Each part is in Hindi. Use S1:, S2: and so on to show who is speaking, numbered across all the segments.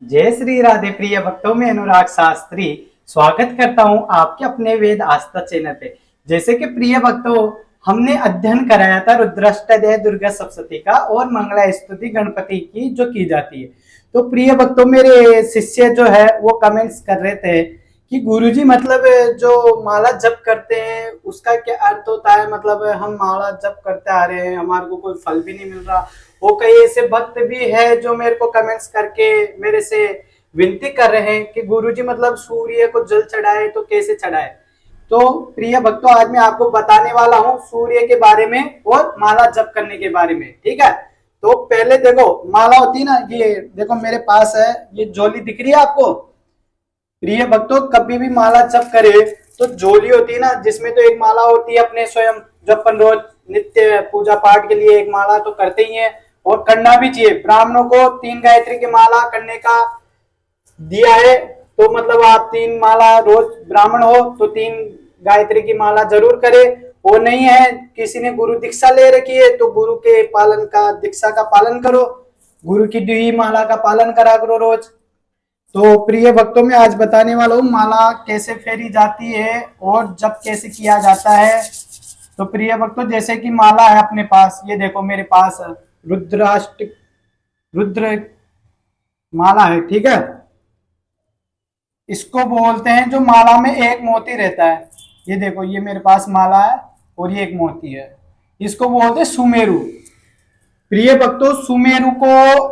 S1: जय श्री राधे प्रिय भक्तों में अनुराग शास्त्री स्वागत करता हूं आपके अपने वेद आस्था चैनल पे। जैसे कि प्रिय भक्तों, हमने अध्ययन कराया था रुद्राष्टक दुर्गा सप्तशती का और मंगला स्तुति गणपति की जो की जाती है। तो प्रिय भक्तों, मेरे शिष्य जो है वो कमेंट्स कर रहे थे कि गुरुजी मतलब जो माला जप करते हैं उसका क्या अर्थ होता है। मतलब हम माला जप करते आ रहे हैं, हमारे को कोई फल भी नहीं मिल रहा। वो कई ऐसे भक्त भी है जो मेरे को कमेंट्स करके मेरे से विनती कर रहे हैं कि गुरुजी मतलब सूर्य को जल चढ़ाए तो कैसे चढ़ाए। तो प्रिय भक्तों, आज मैं आपको बताने वाला हूँ सूर्य के बारे में और माला जप करने के बारे में। ठीक है, तो पहले देखो माला होती है ना, ये देखो मेरे पास है, ये झोली दिख रही है आपको। प्रिय भक्तों, कभी भी माला जप करे तो झोली होती है ना, जिसमें तो एक माला होती है अपने स्वयं, जो अपन रोज नित्य पूजा पाठ के लिए एक माला तो करते ही है और करना भी चाहिए। ब्राह्मणों को 3 गायत्री की माला करने का दिया है, तो मतलब आप 3 माला रोज ब्राह्मण हो तो 3 गायत्री की माला जरूर करे। वो नहीं है, किसी ने गुरु दीक्षा ले रखी है तो गुरु के पालन का, दीक्षा का पालन करो, गुरु की दी हुई माला का पालन करा करो रोज। तो प्रिय भक्तों, में आज बताने वाला हूँ माला कैसे फेरी जाती है और जब कैसे किया जाता है। तो प्रिय भक्तों, जैसे कि माला है अपने पास, ये देखो मेरे पास रुद्राष्टक रुद्र माला है। ठीक है, इसको बोलते हैं जो माला में एक मोती रहता है। ये देखो, ये मेरे पास माला है और ये एक मोती है, इसको बोलते हैं सुमेरु। प्रिय भक्तों, सुमेरु को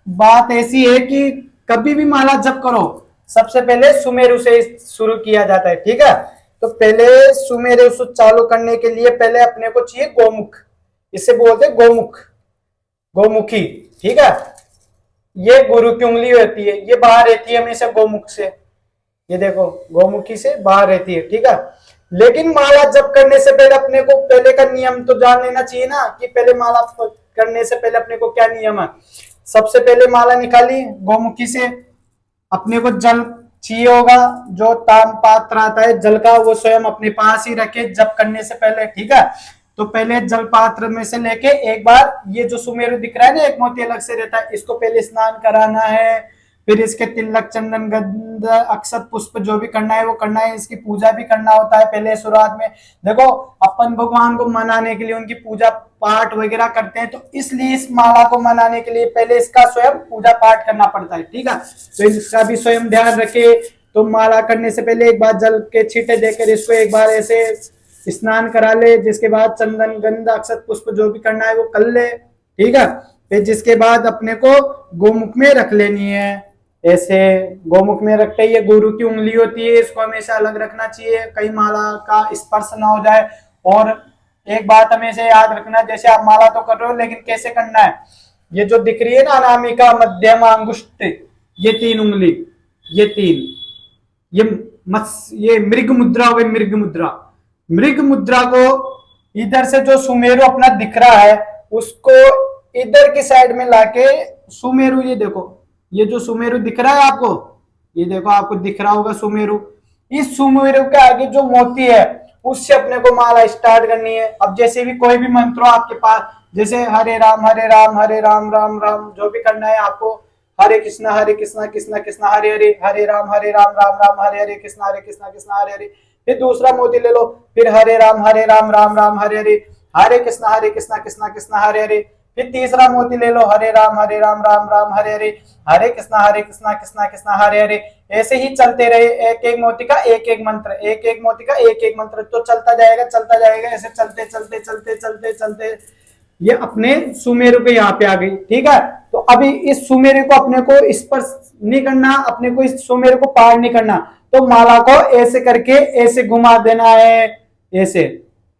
S1: बात ऐसी है कि कभी भी माला जप करो सबसे पहले सुमेरु से शुरू किया जाता है। ठीक है, तो पहले सुमेरु से चालू करने के लिए पहले अपने को चाहिए गोमुख, इसे बोलते हैं गोमुख, गोमुखी। ठीक है, ये गुरु की उंगली होती है, ये बाहर रहती है हमेशा गोमुख से। ये देखो गोमुखी से बाहर रहती है। ठीक है, लेकिन माला जप करने से पहले अपने को पहले का नियम तो जान लेना चाहिए ना, कि पहले माला करने से पहले अपने को क्या नियम है। सबसे पहले माला निकाली गोमुखी से, अपने को जल चाहिए होगा, जो ताम पात्र आता है जल का वो स्वयं अपने पास ही रखे जप करने से पहले। ठीक है, तो पहले जल पात्र में से लेके एक बार ये जो सुमेरु दिख रहा है ना, एक मोती अलग से रहता है, इसको पहले स्नान कराना है। फिर इसके तिलक चंदन गंध अक्षत पुष्प जो भी करना है वो करना है, इसकी पूजा भी करना होता है पहले शुरुआत में। देखो अपन भगवान को मनाने के लिए उनकी पूजा पाठ वगैरह करते हैं, तो इसलिए इस माला को मनाने के लिए पहले इसका स्वयं पूजा पाठ करना पड़ता है। ठीक है, तो इसका भी स्वयं ध्यान रखे। तो माला करने से पहले एक बार जल के छींटे देकर इसको एक बार ऐसे स्नान करा ले, जिसके बाद चंदन गंध अक्षत पुष्प जो भी करना है वो कर ले। ठीक है, फिर जिसके बाद अपने को गोमुख में रख लेनी है। ऐसे गोमुख में रखते ही ये गुरु की उंगली होती है, इसको हमेशा अलग रखना चाहिए, कहीं माला का स्पर्श ना हो जाए। और एक बात हमेशा याद रखना, जैसे आप माला तो कर रहे हो लेकिन कैसे करना है। ये जो दिख रही है ना अनामिका मध्यम अंगुष्ठ, ये 3 उंगली, ये 3, ये मृग मुद्रा हो गई। मृग मुद्रा, मृग मुद्रा को इधर से जो सुमेरु अपना दिख रहा है उसको इधर की साइड में लाके सुमेरु, ये देखो ये जो सुमेरु दिख रहा है आपको, ये देखो आपको दिख रहा होगा सुमेरु, इस सुमेरु के आगे जो मोती है उससे अपने को माला स्टार्ट करनी है। अब जैसे भी कोई भी मंत्र हो आपके पास, जैसे हरे राम हरे राम हरे राम राम राम जो भी करना है आपको, हरे कृष्णा कृष्णा कृष्णा हरे हरे, हरे राम राम राम हरे हरे कृष्णा कृष्णा हरे हरे। फिर दूसरा मोती ले लो, फिर हरे राम राम राम हरे हरे, हरे कृष्णा कृष्णा कृष्णा हरे हरे। फिर तीसरा मोती ले लो, हरे राम राम राम हरे हरे, हरे कृष्णा कृष्णा कृष्णा हरे हरे। ऐसे ही चलते रहे, एक एक मोती का एक एक मंत्र, एक एक मोती का एक एक मंत्र, तो चलता जाएगा ऐसे चलते चलते चलते चलते चलते ये अपने सुमेरु के यहाँ पे आ गई। ठीक है, तो अभी इस सुमेरु को अपने को स्पर्श नहीं करना, अपने को इस सुमेरु को पार नहीं करना, तो माला को ऐसे करके ऐसे घुमा देना है ऐसे।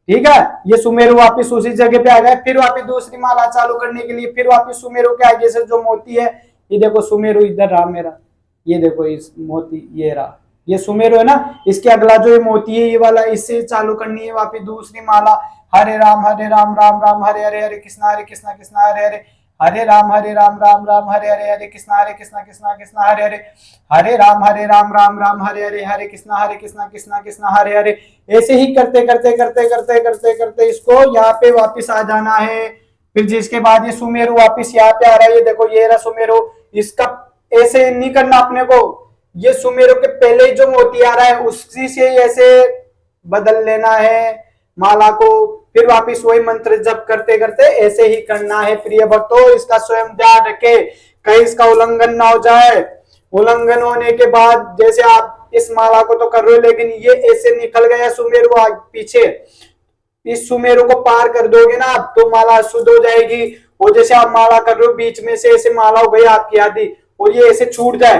S1: ठीक है, ये सुमेरु वापिस उसी जगह पे आ गया। फिर वापिस दूसरी माला चालू करने के लिए फिर वापिस सुमेरु के आगे से जो मोती है, ये देखो सुमेरु इधर रहा मेरा, ये देखो इस मोती ये रहा, ये सुमेरु है ना, इसके अगला जो ये मोती है ये वाला, इससे चालू करनी है वापिस दूसरी माला। हरे राम राम राम हरे हरे, हरे कृष्णा कृष्णा हरे हरे, हरे राम राम राम हरे हरे, हरे कृष्णा कृष्णा हरे हरे, हरे राम राम हरे हरे, हरे कृष्णा कृष्णा हरे हरे। ऐसे ही करते करते करते करते करते करते इसको यहाँ पे वापिस आ जाना है। फिर जिसके बाद ये सुमेरु वापिस यहाँ पे आ रहा है, ये देखो ये रहा सुमेरु, इसका ऐसे नहीं करना अपने को, ये सुमेरु के पहले जो मोती आ रहा है उसी से ऐसे बदल लेना है माला को, फिर वापिस वही मंत्र जप करते करते ऐसे ही करना है प्रिय भक्तों। इसका स्वयं ध्यान रखे कहीं इसका उल्लंघन ना हो जाए। उल्लंघन होने के बाद जैसे आप इस माला को तो कर रहे हो लेकिन ये ऐसे निकल गया सुमेरु पीछे, इस सुमेरु को पार कर दोगे ना आप तो माला अशुद्ध हो जाएगी। और जैसे आप माला कर रहे हो बीच में से ऐसे माला हो गई आपकी आदि और ये ऐसे छूट जाए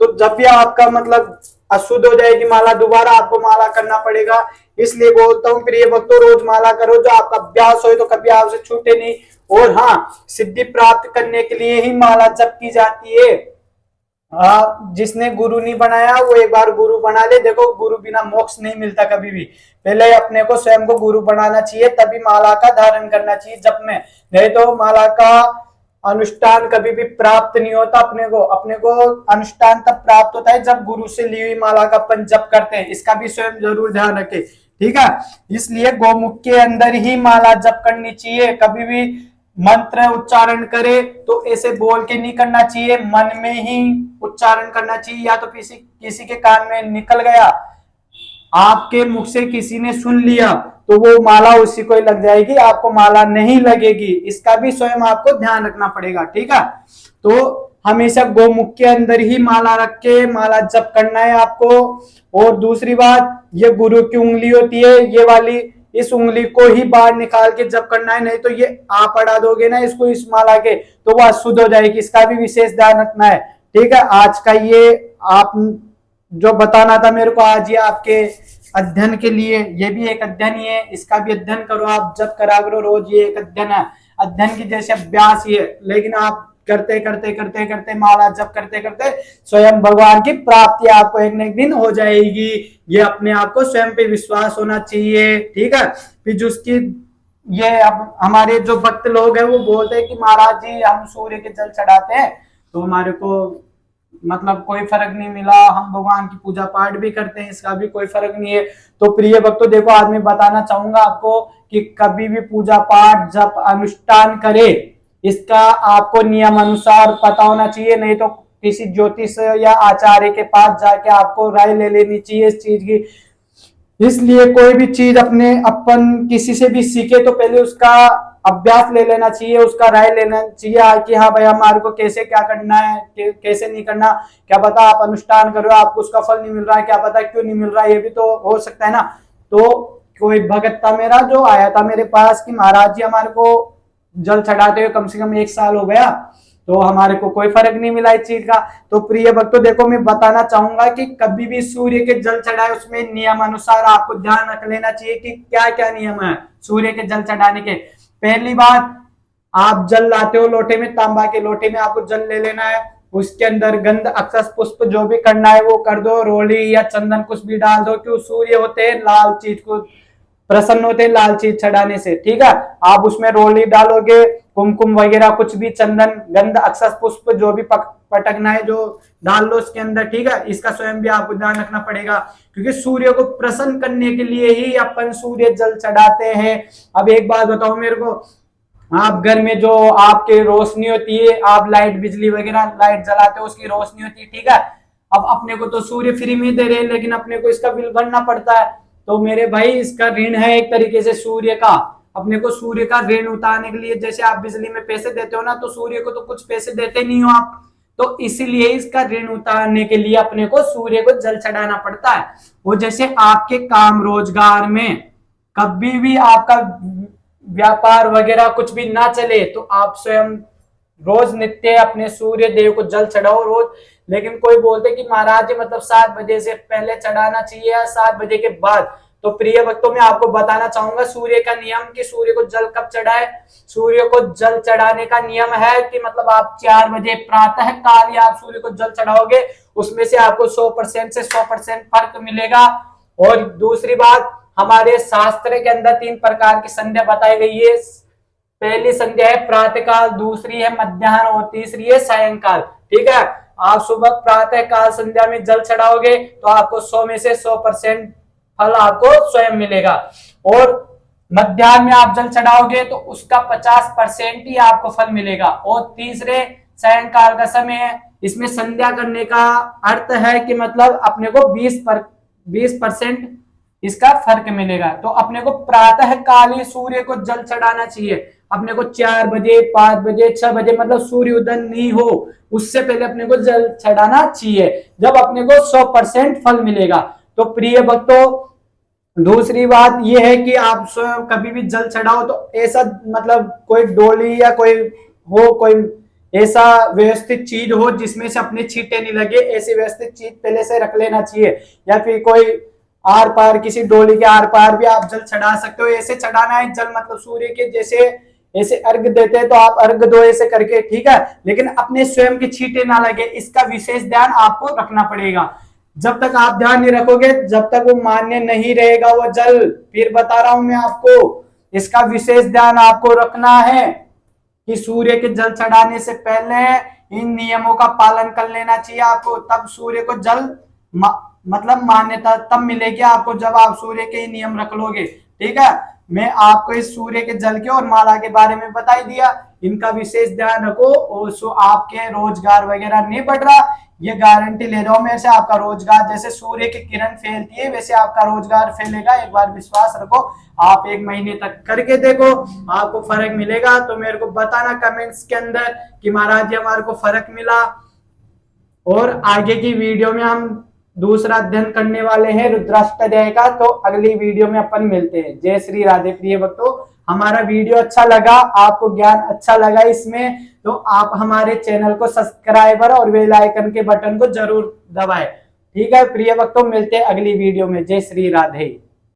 S1: तो जब भी आपका मतलब अशुद्ध हो जाएगी माला, दोबारा आपको माला करना पड़ेगा। इसलिए बोलता हूँ प्रिय भक्तों रोज माला करो, जो आपका अभ्यास हो तो कभी आपसे छूटे नहीं। और हाँ, सिद्धि प्राप्त करने के लिए ही माला जप की जाती है। जिसने गुरु नहीं बनाया वो एक बार गुरु बना ले। देखो गुरु बिना मोक्ष नहीं मिलता कभी भी, पहले अपने को स्वयं को गुरु बनाना चाहिए तभी माला का धारण करना चाहिए जप में, नहीं तो माला का अनुष्ठान कभी भी प्राप्त नहीं होता अपने को। अपने को अनुष्ठान तब प्राप्त होता है जब गुरु से ली हुई माला का अपन जप करते हैं, इसका भी स्वयं जरूर ध्यान रखें, ठीक है। इसलिए गोमुख के अंदर ही माला जप करनी चाहिए। कभी भी मंत्र उच्चारण करे तो ऐसे बोल के नहीं करना चाहिए, मन में ही उच्चारण करना चाहिए। या तो किसी के कान में निकल गया, आपके मुख से किसी ने सुन लिया तो वो माला उसी को ही लग जाएगी, आपको माला नहीं लगेगी। इसका भी स्वयं आपको ध्यान रखना पड़ेगा, ठीक है। तो हमेशा गोमुख के अंदर ही माला रख के माला जप करना है आपको। और दूसरी बात, ये गुरु की उंगली होती है ये वाली, इस उंगली को ही बाहर निकाल के जप करना है, नहीं तो ये आप अड़ा दोगे ना इसको इस माला के तो वो अशुद्ध हो जाएगी। इसका भी विशेष ध्यान रखना है, ठीक है। आज का ये आप जो बताना था मेरे को आज, ये आपके अध्ययन के लिए, ये भी एक अध्ययन ही है, इसका भी अध्ययन करो आप, जब करा करो रोज, ये एक अध्ययन है, अध्ययन की जैसे अभ्यास ही है। लेकिन आप करते करते करते करते माला जप करते करते स्वयं भगवान की प्राप्ति आपको एक न एक दिन हो जाएगी। ये अपने आप को स्वयं पे विश्वास होना चाहिए, ठीक है। फिर जिसकी ये अब हमारे जो भक्त लोग हैं वो बोलते हैं कि महाराज जी हम सूर्य के जल चढ़ाते हैं तो हमारे को मतलब कोई फर्क नहीं मिला, हम भगवान की पूजा पाठ भी करते हैं इसका भी कोई फर्क नहीं है। तो प्रिय भक्तों देखो आज मैं बताना चाहूंगा आपको कि कभी भी पूजा पाठ जब अनुष्ठान करे इसका आपको नियम अनुसार पता होना चाहिए, नहीं तो किसी ज्योतिष या आचार्य के पास जाके आपको राय ले लेनी चाहिए इस चीज की। इसलिए कोई भी चीज अपने अपन किसी से भी सीखे तो पहले उसका अभ्यास ले लेना चाहिए, उसका राय लेना चाहिए कि हाँ भाई हमारे को कैसे क्या करना है कैसे नहीं करना। क्या पता आप अनुष्ठान कर रहे हो आपको उसका फल नहीं मिल रहा है, क्या पता क्यों नहीं मिल रहा है, ये भी तो हो सकता है ना। तो कोई भगत था मेरा जो आया था मेरे पास कि महाराज जी हमारे को जल चढ़ाते हुए कम से कम 1 साल हो गया तो हमारे को कोई फर्क नहीं मिला इस चीज का। तो प्रिय भक्तों देखो मैं बताना चाहूंगा कि कभी भी सूर्य के जल चढ़ाए उसमें नियम अनुसार आपको ध्यान रख लेना चाहिए कि क्या क्या नियम है सूर्य के जल चढ़ाने के। पहली बात, आप जल लाते हो लोटे में, तांबा के लोटे में आपको जल ले लेना है, उसके अंदर गंध अक्षत पुष्प जो भी करना है वो कर दो, रोली या चंदन कुछ भी डाल दो, क्यों सूर्य होते हैं लाल चीज को प्रसन्न होते हैं लाल चीज चढ़ाने से, ठीक है। आप उसमें रोली डालोगे, कुमकुम वगैरह कुछ भी चंदन गंध अक्षत पुष्प जो भी पटकना है जो डाल लो उसके अंदर, ठीक है। इसका स्वयं भी आपको ध्यान रखना पड़ेगा क्योंकि सूर्य को प्रसन्न करने के लिए ही अपन सूर्य जल चढ़ाते हैं। अब एक बात बताओ मेरे को, आप घर में जो आपके रोशनी होती है, आप लाइट बिजली वगैरह लाइट जलाते हो उसकी रोशनी होती है, ठीक है। अब अपने को तो सूर्य फ्री में दे रहे हैं लेकिन अपने को इसका बिल भरना पड़ता है। तो मेरे भाई इसका ऋण है एक तरीके से सूर्य का, अपने को सूर्य का ऋण उतारने के लिए जैसे आप बिजली में पैसे देते हो ना तो सूर्य को तो कुछ पैसे देते नहीं हो आप, तो इसीलिए इसका ऋण उतारने के लिए अपने को सूर्य को जल चढ़ाना पड़ता है। वो जैसे आपके काम रोजगार में कभी भी आपका व्यापार वगैरह कुछ भी ना चले तो आप स्वयं रोज नित्य अपने सूर्य देव को जल चढ़ाओ रोज। लेकिन कोई बोलते कि महाराज जी मतलब 7 बजे से पहले चढ़ाना चाहिए या 7 बजे के बाद, तो प्रिय भक्तों में आपको बताना चाहूंगा सूर्य का नियम कि सूर्य को जल कब चढ़ाए। सूर्य को जल चढ़ाने का नियम है कि मतलब आप 4 बजे प्रातः काल ही आप सूर्य को जल चढ़ाओगे, उसमें से आपको 100% से 100% फर्क मिलेगा। और दूसरी बात, हमारे शास्त्र के अंदर 3 प्रकार की संध्या बताई गई है। पहली संध्या है प्रातःकाल, दूसरी है मध्याह्न और तीसरी है सायंकाल, ठीक है। आप सुबह प्रातः काल संध्या में जल चढ़ाओगे तो आपको 100 में से 100% फल आपको स्वयं मिलेगा। और मध्याह्न में आप जल चढ़ाओगे तो उसका 50% ही आपको फल मिलेगा। और तीसरे सायंकाल का समय है इसमें संध्या करने का अर्थ है कि मतलब अपने को 20% इसका फर्क मिलेगा। तो अपने को प्रातः काली सूर्य को जल चढ़ाना चाहिए। अपने को 4 बजे, 5 बजे, 6 बजे मतलब सूर्य उदय नहीं हो उससे पहले अपने को जल चढ़ाना चाहिए, जब अपने को 100% फल मिलेगा। तो प्रिय भक्तों, दूसरी बात यह है कि आप स्वयं कभी भी जल चढ़ाओ तो ऐसा मतलब कोई डोली या कोई ऐसा व्यवस्थित चीज हो जिसमें से अपने छींटे नहीं लगे, ऐसी व्यवस्थित चीज पहले से रख लेना चाहिए। या फिर कोई आर पार, किसी डोली के आर पार भी आप जल चढ़ा सकते हो। ऐसे चढ़ाना है जल, मतलब सूर्य के जैसे ऐसे अर्घ देते हैं तो आप अर्घ दो ऐसे करके, ठीक है, लेकिन अपने स्वयं के छींटे ना लगे, इसका विशेष ध्यान आपको रखना पड़ेगा। जब तक आप ध्यान नहीं रखोगे, जब तक वो मान्य नहीं रहेगा वो जल, फिर बता रहा हूं मैं आपको, इसका विशेष ध्यान आपको रखना है कि सूर्य के जल चढ़ाने से पहले इन नियमों का पालन कर लेना चाहिए आपको, तब सूर्य को जल मतलब मान्यता तब मिलेगी आपको जब आप सूर्य के नियम रख लोगे। ठीक है, मैं आपको इस सूर्य के जल के और माला के बारे में बता ही दिया, इनका विशेष ध्यान रखो और सो आपके रोजगार वगैरह नहीं बढ़ रहा, ये गारंटी ले रहा हूं मेरे से। आपका रोजगार जैसे सूर्य की किरण फैलती है वैसे आपका रोजगार फैलेगा, एक बार विश्वास रखो। आप 1 महीने तक करके देखो, आपको फर्क मिलेगा तो मेरे को बताना कमेंट्स के अंदर कि महाराज जी हमारे को फर्क मिला। और आगे की वीडियो में हम दूसरा अध्ययन करने वाले हैं रुद्राष्टक का, तो अगली वीडियो में अपन मिलते हैं। जय श्री राधे। प्रिय भक्तों, हमारा वीडियो अच्छा लगा, आपको ज्ञान अच्छा लगा इसमें, तो आप हमारे चैनल को सब्सक्राइबर और बेल आइकन के बटन को जरूर दबाएं। ठीक है प्रिय भक्तों, मिलते हैं अगली वीडियो में। जय श्री राधे।